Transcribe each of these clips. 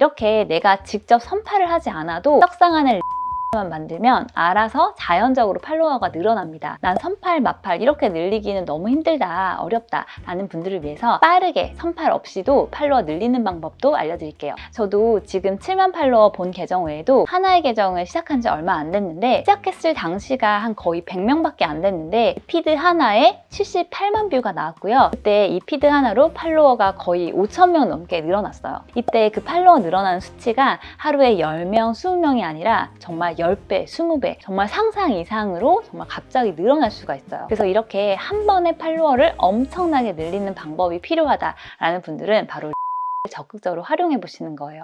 이렇게 내가 직접 선팔을 하지 않아도 떡상하는 만 만들면 알아서 자연적으로 팔로워가 늘어납니다. 난 선팔, 마팔 이렇게 늘리기는 너무 힘들다, 어렵다 라는 분들을 위해서 빠르게 선팔 없이도 팔로워 늘리는 방법도 알려드릴게요. 저도 지금 7만 팔로워 본 계정 외에도 하나의 계정을 시작한 지 얼마 안 됐는데 시작했을 당시가 한 거의 100명밖에 안 됐는데 피드 하나에 78만 뷰가 나왔고요. 그때 이 피드 하나로 팔로워가 거의 5,000명 넘게 늘어났어요. 이때 그 팔로워 늘어나는 수치가 하루에 10명, 20명이 아니라 정말 10배, 20배, 정말 상상 이상으로 정말 갑자기 늘어날 수가 있어요. 그래서 이렇게 한 번에 팔로워를 엄청나게 늘리는 방법이 필요하다라는 분들은 바로 적극적으로 활용해 보시는 거예요.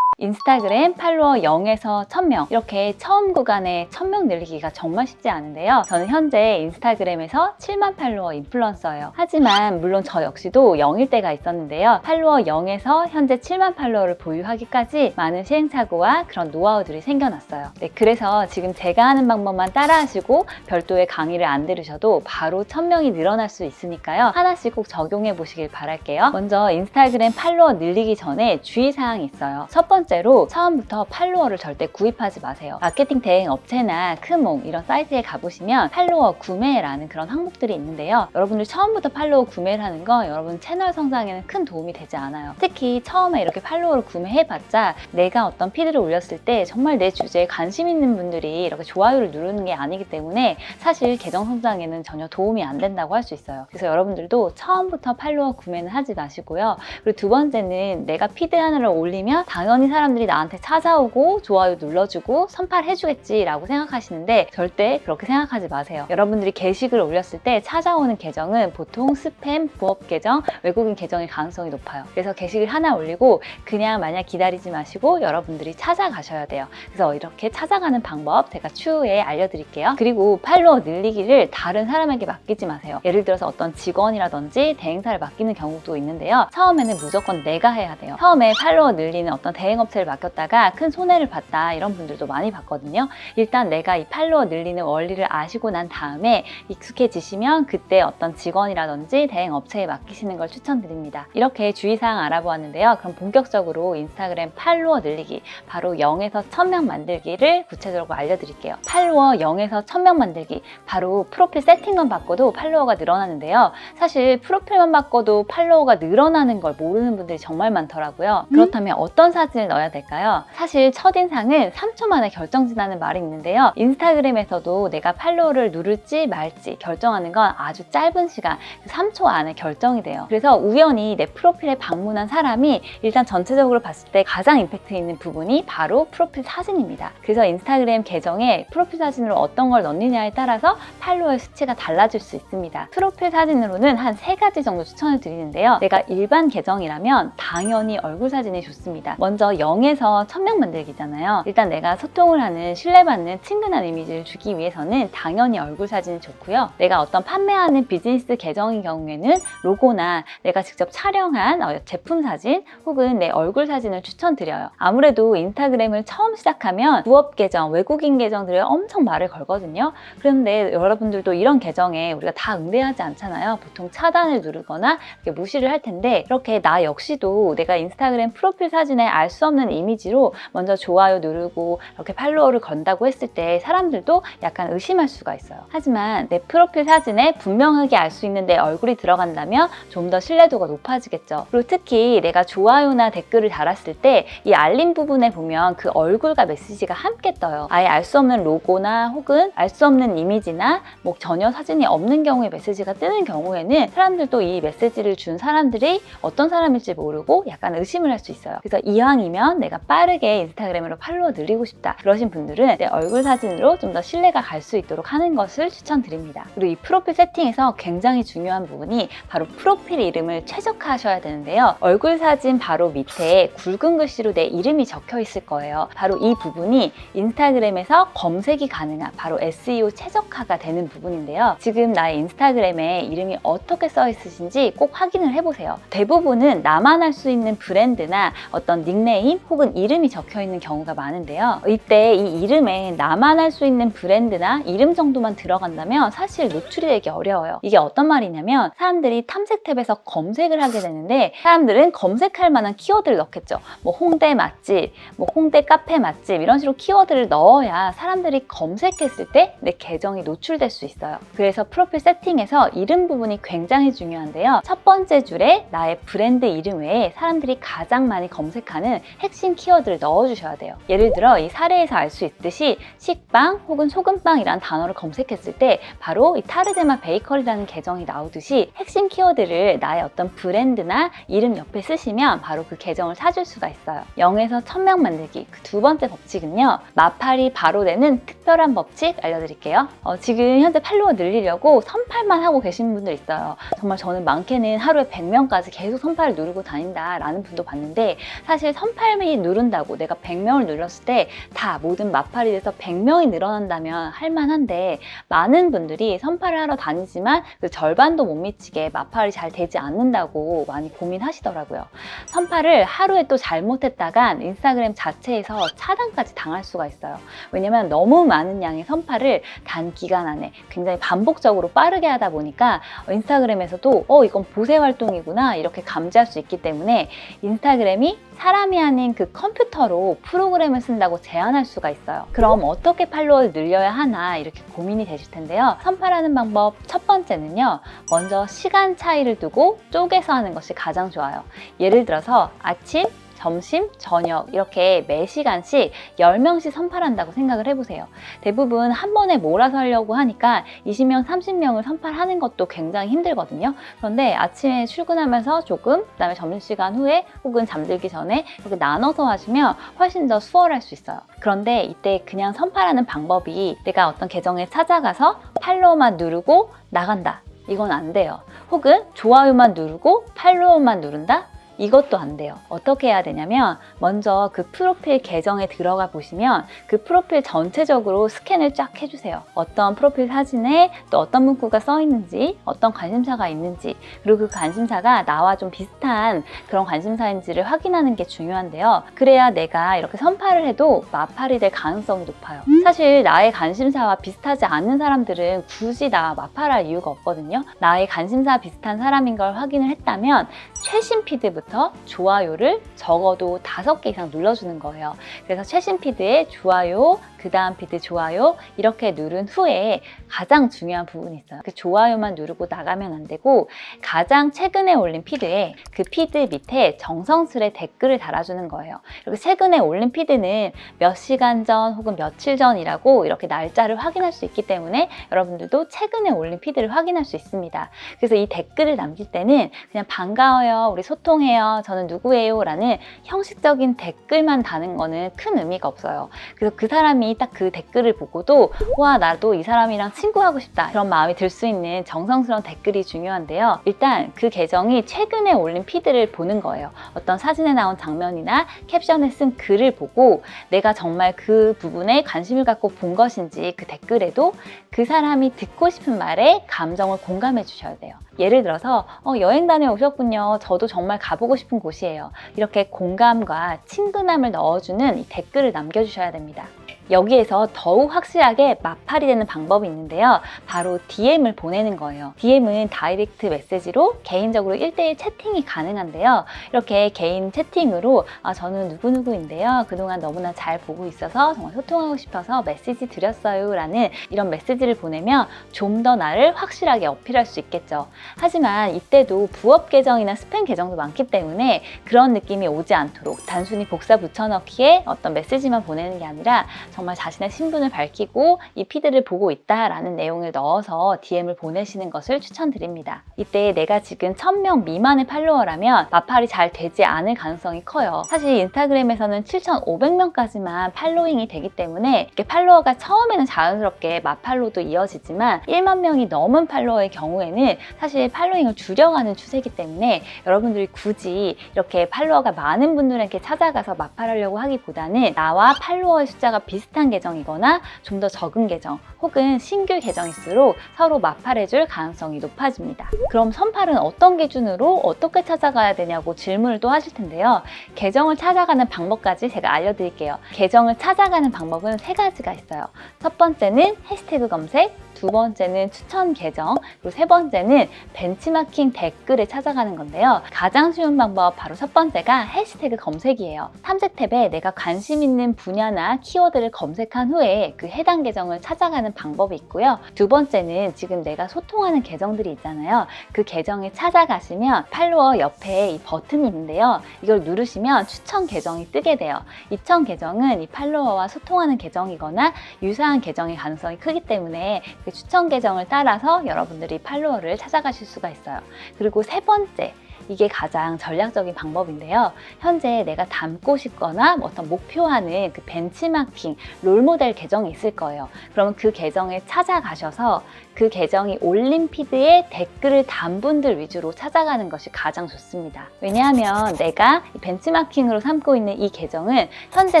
인스타그램 팔로워 0에서 1000명 이렇게 처음 구간에 1000명 늘리기가 정말 쉽지 않은데요. 저는 현재 인스타그램에서 7만 팔로워 인플루언서예요. 하지만 물론 저 역시도 0일 때가 있었는데요. 팔로워 0에서 현재 7만 팔로워를 보유하기까지 많은 시행착오와 그런 노하우들이 생겨났어요. 네, 그래서 지금 제가 하는 방법만 따라하시고 별도의 강의를 안 들으셔도 바로 1000명이 늘어날 수 있으니까요. 하나씩 꼭 적용해 보시길 바랄게요. 먼저 인스타그램 팔로워 늘리기 전에 주의사항이 있어요. 첫 번째로 처음부터 팔로워를 절대 구입하지 마세요. 마케팅 대행 업체나 크몽 이런 사이트에 가보시면 팔로워 구매라는 그런 항목들이 있는데요. 여러분들 처음부터 팔로워 구매를 하는 건 여러분 채널 성장에는 큰 도움이 되지 않아요. 특히 처음에 이렇게 팔로워를 구매해봤자 내가 어떤 피드를 올렸을 때 정말 내 주제에 관심 있는 분들이 이렇게 좋아요를 누르는 게 아니기 때문에 사실 계정 성장에는 전혀 도움이 안 된다고 할 수 있어요. 그래서 여러분들도 처음부터 팔로워 구매는 하지 마시고요. 그리고 두 번째는 내가 피드 하나를 올리면 당연히 사람들이 나한테 찾아오고 좋아요 눌러주고 선팔해주겠지 라고 생각하시는데 절대 그렇게 생각하지 마세요. 여러분들이 게시글 올렸을 때 찾아오는 계정은 보통 스팸, 부업 계정, 외국인 계정일 가능성이 높아요. 그래서 게시글 하나 올리고 그냥 마냥 기다리지 마시고 여러분들이 찾아가셔야 돼요. 그래서 이렇게 찾아가는 방법 제가 추후에 알려드릴게요. 그리고 팔로워 늘리기를 다른 사람에게 맡기지 마세요. 예를 들어서 어떤 직원이라든지 대행사를 맡기는 경우도 있는데요. 처음에는 무조건 내가 해야 돼요. 처음에 팔로워 늘리는 어떤 대행업체를 맡겼다가 큰 손해를 봤다 이런 분들도 많이 봤거든요. 일단 내가 이 팔로워 늘리는 원리를 아시고 난 다음에 익숙해지시면 그때 어떤 직원이라든지 대행업체에 맡기시는 걸 추천드립니다. 이렇게 주의사항 알아보았는데요. 그럼 본격적으로 인스타그램 팔로워 늘리기 바로 0에서 1000명 만들기를 구체적으로 알려드릴게요. 팔로워 0에서 1000명 만들기 바로 프로필 세팅만 바꿔도 팔로워가 늘어나는데요. 사실 프로필만 바꿔도 팔로워가 늘어나는 걸 모르는 분들이 정말 많더라고요. 그렇다면 어떤 사진을 넣어야 될까요? 사실 첫인상은 3초 만에 결정진다는 말이 있는데요. 인스타그램에서도 내가 팔로우를 누를지 말지 결정하는 건 아주 짧은 시간 3초 안에 결정이 돼요. 그래서 우연히 내 프로필에 방문한 사람이 일단 전체적으로 봤을 때 가장 임팩트 있는 부분이 바로 프로필 사진입니다. 그래서 인스타그램 계정에 프로필 사진으로 어떤 걸 넣느냐에 따라서 팔로워의 수치가 달라질 수 있습니다. 프로필 사진으로는 한 3가지 정도 추천을 드리는데요. 내가 일반 계정이라면 당연히 얼굴 사진이 좋습니다. 먼저 0에서 1000명 만들기잖아요. 일단 내가 소통을 하는 신뢰받는 친근한 이미지를 주기 위해서는 당연히 얼굴 사진이 좋고요. 내가 어떤 판매하는 비즈니스 계정인 경우에는 로고나 내가 직접 촬영한 제품 사진 혹은 내 얼굴 사진을 추천드려요. 아무래도 인스타그램을 처음 시작하면 부업 계정, 외국인 계정들을 엄청 말을 걸거든요. 그런데 여러분들도 이런 계정에 우리가 다 응대하지 않잖아요. 보통 차단을 누르거나 이렇게 무시를 할 텐데 이렇게 나 역시도 내가 인스타그램 프로필 사진에 알 수 없는 이미지로 먼저 좋아요 누르고 이렇게 팔로워를 건다고 했을 때 사람들도 약간 의심할 수가 있어요. 하지만 내 프로필 사진에 분명하게 알 수 있는 내 얼굴이 들어간다면 좀 더 신뢰도가 높아지겠죠. 그리고 특히 내가 좋아요나 댓글을 달았을 때 이 알림 부분에 보면 그 얼굴과 메시지가 함께 떠요. 아예 알 수 없는 로고나 혹은 알 수 없는 이미지나 뭐 전혀 사진이 없는 경우에 메시지가 뜨는 경우에는 사람들도 이 메시지를 준 사람들이 어떤 사람일지 모르고 약간 의심을 할 수 있어요. 그래서 이왕이면 내가 빠르게 인스타그램으로 팔로워 늘리고 싶다 그러신 분들은 내 얼굴 사진으로 좀 더 신뢰가 갈 수 있도록 하는 것을 추천드립니다. 그리고 이 프로필 세팅에서 굉장히 중요한 부분이 바로 프로필 이름을 최적화하셔야 되는데요. 얼굴 사진 바로 밑에 굵은 글씨로 내 이름이 적혀 있을 거예요. 바로 이 부분이 인스타그램에서 검색이 가능한 바로 SEO 최적화가 되는 부분인데요. 지금 나의 인스타그램에 이름이 어떻게 써 있으신지 꼭 확인을 해보세요. 대부분은 나만 알 수 있는 브랜드나 어떤 닉네임 닉네임 혹은 이름이 적혀 있는 경우가 많은데요. 이때 이 이름에 나만 알 수 있는 브랜드나 이름 정도만 들어간다면 사실 노출이 되기 어려워요. 이게 어떤 말이냐면 사람들이 탐색 탭에서 검색을 하게 되는데 사람들은 검색할 만한 키워드를 넣겠죠. 뭐 홍대 맛집, 뭐 홍대 카페 맛집 이런 식으로 키워드를 넣어야 사람들이 검색했을 때 내 계정이 노출될 수 있어요. 그래서 프로필 세팅에서 이름 부분이 굉장히 중요한데요. 첫 번째 줄에 나의 브랜드 이름 외에 사람들이 가장 많이 검색하는 핵심 키워드를 넣어주셔야 돼요. 예를 들어 이 사례에서 알 수 있듯이 식빵 혹은 소금빵이라는 단어를 검색했을 때 바로 이 타르데마 베이커리라는 계정이 나오듯이 핵심 키워드를 나의 어떤 브랜드나 이름 옆에 쓰시면 바로 그 계정을 찾을 수가 있어요. 0에서 1000명 만들기 그 두 번째 법칙은요. 마팔이 바로 되는 특별한 법칙 알려드릴게요. 지금 현재 팔로워 늘리려고 선팔만 하고 계신 분들 있어요. 정말 저는 많게는 하루에 100명까지 계속 선팔을 누르고 다닌다 라는 분도 봤는데 사실 선팔이 누른다고 내가 100명을 눌렀을 때 다 모든 마팔이 돼서 100명이 늘어난다면 할만한데 많은 분들이 선팔을 하러 다니지만 그 절반도 못 미치게 마팔이 잘 되지 않는다고 많이 고민하시더라고요. 선팔을 하루에 또 잘못했다간 인스타그램 자체에서 차단까지 당할 수가 있어요. 왜냐면 너무 많은 양의 선팔을 단기간 안에 굉장히 반복적으로 빠르게 하다 보니까 인스타그램에서도 이건 보세 활동이구나 이렇게 감지할 수 있기 때문에 인스타그램이 사람이 아닌 그 컴퓨터로 프로그램을 쓴다고 제한할 수가 있어요. 그럼 어떻게 팔로워를 늘려야 하나 이렇게 고민이 되실 텐데요. 선팔하는 방법 첫 번째는요. 먼저 시간 차이를 두고 쪼개서 하는 것이 가장 좋아요. 예를 들어서 아침, 점심, 저녁 이렇게 매 시간씩 10명씩 선팔한다고 생각을 해보세요. 대부분 한 번에 몰아서 하려고 하니까 20명, 30명을 선팔하는 것도 굉장히 힘들거든요. 그런데 아침에 출근하면서 조금, 그 다음에 점심시간 후에 혹은 잠들기 전에 이렇게 나눠서 하시면 훨씬 더 수월할 수 있어요. 그런데 이때 그냥 선팔하는 방법이 내가 어떤 계정에 찾아가서 팔로우만 누르고 나간다. 이건 안 돼요. 혹은 좋아요만 누르고 팔로우만 누른다? 이것도 안 돼요. 어떻게 해야 되냐면 먼저 그 프로필 계정에 들어가 보시면 그 프로필 전체적으로 스캔을 쫙 해주세요. 어떤 프로필 사진에 또 어떤 문구가 써 있는지, 어떤 관심사가 있는지, 그리고 그 관심사가 나와 좀 비슷한 그런 관심사인지를 확인하는 게 중요한데요. 그래야 내가 이렇게 선팔을 해도 마팔이 될 가능성이 높아요. 사실 나의 관심사와 비슷하지 않은 사람들은 굳이 나 마팔할 이유가 없거든요. 나의 관심사 비슷한 사람인 걸 확인을 했다면 최신 피드부터 좋아요를 적어도 5개 이상 눌러주는 거예요. 그래서 최신 피드에 좋아요, 그 다음 피드 좋아요 이렇게 누른 후에 가장 중요한 부분이 있어요. 그 좋아요만 누르고 나가면 안 되고 가장 최근에 올린 피드에 그 피드 밑에 정성스레 댓글을 달아주는 거예요. 이렇게 최근에 올린 피드는 몇 시간 전 혹은 며칠 전이라고 이렇게 날짜를 확인할 수 있기 때문에 여러분들도 최근에 올린 피드를 확인할 수 있습니다. 그래서 이 댓글을 남길 때는 그냥 반가워요, 우리 소통해요, 저는 누구예요 라는 형식적인 댓글만 다는 거는 큰 의미가 없어요. 그래서 그 사람이 딱 그 댓글을 보고도 와 나도 이 사람이랑 친구하고 싶다 그런 마음이 들 수 있는 정성스러운 댓글이 중요한데요. 일단 그 계정이 최근에 올린 피드를 보는 거예요. 어떤 사진에 나온 장면이나 캡션에 쓴 글을 보고 내가 정말 그 부분에 관심을 갖고 본 것인지 그 댓글에도 그 사람이 듣고 싶은 말에 감정을 공감해 주셔야 돼요. 예를 들어서 여행 다녀오셨군요. 저도 정말 가보고 싶은 곳이에요. 이렇게 공감과 친근함을 넣어주는 이 댓글을 남겨주셔야 됩니다. 여기에서 더욱 확실하게 마팔이 되는 방법이 있는데요. 바로 DM을 보내는 거예요. DM은 다이렉트 메시지로 개인적으로 1:1 채팅이 가능한데요. 이렇게 개인 채팅으로 저는 누구누구인데요. 그동안 너무나 잘 보고 있어서 정말 소통하고 싶어서 메시지 드렸어요 라는 이런 메시지를 보내면 좀 더 나를 확실하게 어필할 수 있겠죠. 하지만 이때도 부업 계정이나 스팸 계정도 많기 때문에 그런 느낌이 오지 않도록 단순히 복사 붙여넣기에 어떤 메시지만 보내는 게 아니라 정말 자신의 신분을 밝히고 이 피드를 보고 있다라는 내용을 넣어서 DM을 보내시는 것을 추천드립니다. 이때 내가 지금 1000명 미만의 팔로워라면 마팔이 잘 되지 않을 가능성이 커요. 사실 인스타그램에서는 7,500명까지만 팔로잉이 되기 때문에 이렇게 팔로워가 처음에는 자연스럽게 마팔로도 이어지지만 1만 명이 넘은 팔로워의 경우에는 사실 팔로잉을 줄여가는 추세이기 때문에 여러분들이 굳이 이렇게 팔로워가 많은 분들에게 찾아가서 마팔하려고 하기보다는 나와 팔로워의 숫자가 비슷한 비슷한 계정이거나 좀 더 적은 계정 혹은 신규 계정일수록 서로 마팔해줄 가능성이 높아집니다. 그럼 선팔은 어떤 기준으로 어떻게 찾아가야 되냐고 질문을 또 하실 텐데요. 계정을 찾아가는 방법까지 제가 알려드릴게요. 계정을 찾아가는 방법은 3가지가 있어요. 첫 번째는 해시태그 검색, 두 번째는 추천 계정, 그리고 세 번째는 벤치마킹 댓글에 찾아가는 건데요. 가장 쉬운 방법 바로 첫 번째가 해시태그 검색이에요. 탐색 탭에 내가 관심 있는 분야나 키워드를 검색한 후에 그 해당 계정을 찾아가는 방법이 있고요. 두 번째는 지금 내가 소통하는 계정들이 있잖아요. 그 계정에 찾아가시면 팔로워 옆에 이 버튼이 있는데요. 이걸 누르시면 추천 계정이 뜨게 돼요. 추천 계정은 이 팔로워와 소통하는 계정이거나 유사한 계정의 가능성이 크기 때문에 그 추천 계정을 따라서 여러분들이 팔로워를 찾아가실 수가 있어요. 그리고 세 번째, 이게 가장 전략적인 방법인데요. 현재 내가 닮고 싶거나 어떤 목표하는 그 벤치마킹, 롤모델 계정이 있을 거예요. 그러면 그 계정에 찾아가셔서 그 계정이 올린 피드에 댓글을 단 분들 위주로 찾아가는 것이 가장 좋습니다. 왜냐하면 내가 벤치마킹으로 삼고 있는 이 계정은 현재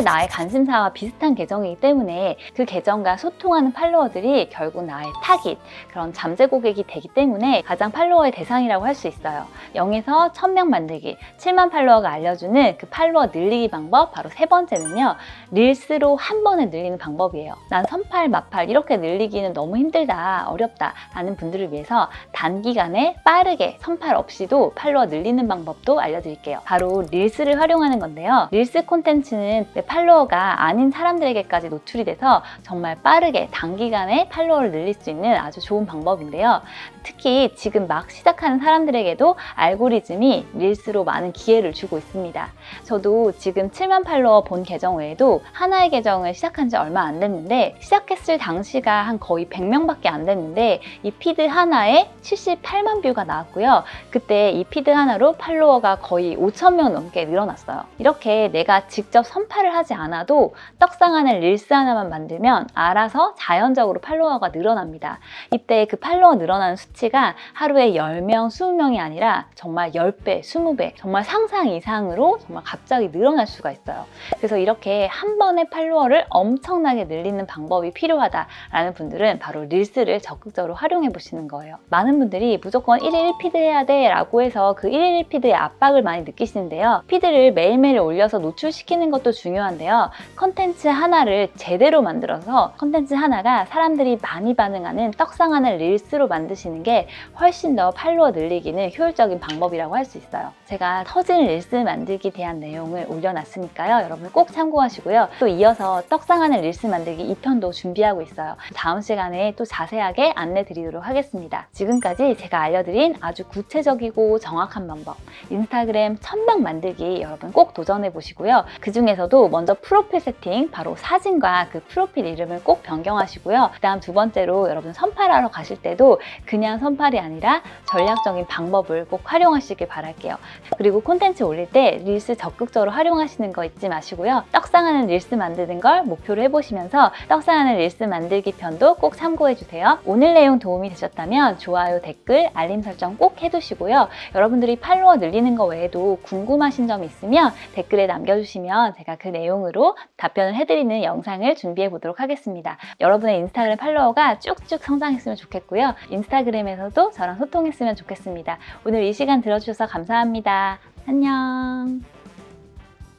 나의 관심사와 비슷한 계정이기 때문에 그 계정과 소통하는 팔로워들이 결국 나의 타깃, 그런 잠재 고객이 되기 때문에 가장 팔로워의 대상이라고 할 수 있어요. 0에서 1000명 만들기, 7만 팔로워가 알려주는 그 팔로워 늘리기 방법, 바로 세 번째는요. 릴스로 한 번에 늘리는 방법이에요. 난 선팔, 마팔 이렇게 늘리기는 너무 힘들다, 어렵다 라는 분들을 위해서 단기간에 빠르게 선팔 없이도 팔로워 늘리는 방법도 알려드릴게요. 바로 릴스를 활용하는 건데요. 릴스 콘텐츠는 내 팔로워가 아닌 사람들에게까지 노출이 돼서 정말 빠르게 단기간에 팔로워를 늘릴 수 있는 아주 좋은 방법인데요. 특히 지금 막 시작하는 사람들에게도 알고리즘이 릴스로 많은 기회를 주고 있습니다. 저도 지금 7만 팔로워 본 계정 외에도 하나의 계정을 시작한 지 얼마 안 됐는데 시작했을 당시가 한 거의 100명밖에 안 됐는데 이 피드 하나에 78만 뷰가 나왔고요. 그때 이 피드 하나로 팔로워가 거의 5,000명 넘게 늘어났어요. 이렇게 내가 직접 선팔을 하지 않아도 떡상 안에 릴스 하나만 만들면 알아서 자연적으로 팔로워가 늘어납니다. 이때 그 팔로워 늘어나는 수치가 하루에 10명, 20명이 아니라 정말 10배, 20배, 정말 상상 이상으로 정말 갑자기 늘어날 수가 있어요. 그래서 이렇게 한 번에 팔로워를 엄청나게 늘리는 방법이 필요하다라는 분들은 바로 릴스를 적극적으로 활용해 보시는 거예요. 많은 분들이 무조건 1일 1피드 해야 돼 라고 해서 그 1일 1피드의 압박을 많이 느끼시는데요. 피드를 매일매일 올려서 노출시키는 것도 중요한데요. 컨텐츠 하나를 제대로 만들어서 컨텐츠 하나가 사람들이 많이 반응하는 떡상하는 릴스로 만드시는 게 훨씬 더 팔로워 늘리기는 효율적인 방법이라고 할 수 있어요. 제가 터진 릴스 만들기 대한 내용을 올려놨으니까요. 여러분 꼭 참고하시고요. 또 이어서 떡상하는 릴스 만들기 2편도 준비하고 있어요. 다음 시간에 또 자세하게 안내 드리도록 하겠습니다. 지금까지 제가 알려드린 아주 구체적이고 정확한 방법, 인스타그램 1000명 만들기 여러분 꼭 도전해 보시고요. 그 중에서도 먼저 프로필 세팅, 바로 사진과 그 프로필 이름을 꼭 변경하시고요. 그 다음 두 번째로 여러분 선팔하러 가실 때도 그냥 선팔이 아니라 전략적인 방법을 꼭 활용하시길 바랄게요. 그리고 콘텐츠 올릴 때 릴스 적극적으로 활용하시는 거 잊지 마시고요. 떡상하는 릴스 만드는 걸 목표로 해보시면서 떡상하는 릴스 만들기 편도 꼭 참고해주세요. 오늘 내용 도움이 되셨다면 좋아요, 댓글, 알림 설정 꼭 해두시고요. 여러분들이 팔로워 늘리는 거 외에도 궁금하신 점이 있으면 댓글에 남겨주시면 제가 그 내용으로 답변을 해드리는 영상을 준비해 보도록 하겠습니다. 여러분의 인스타그램 팔로워가 쭉쭉 성장했으면 좋겠고요. 인스타그램에서도 저랑 소통했으면 좋겠습니다. 오늘 이 시간 들어주셔서 감사합니다. 안녕.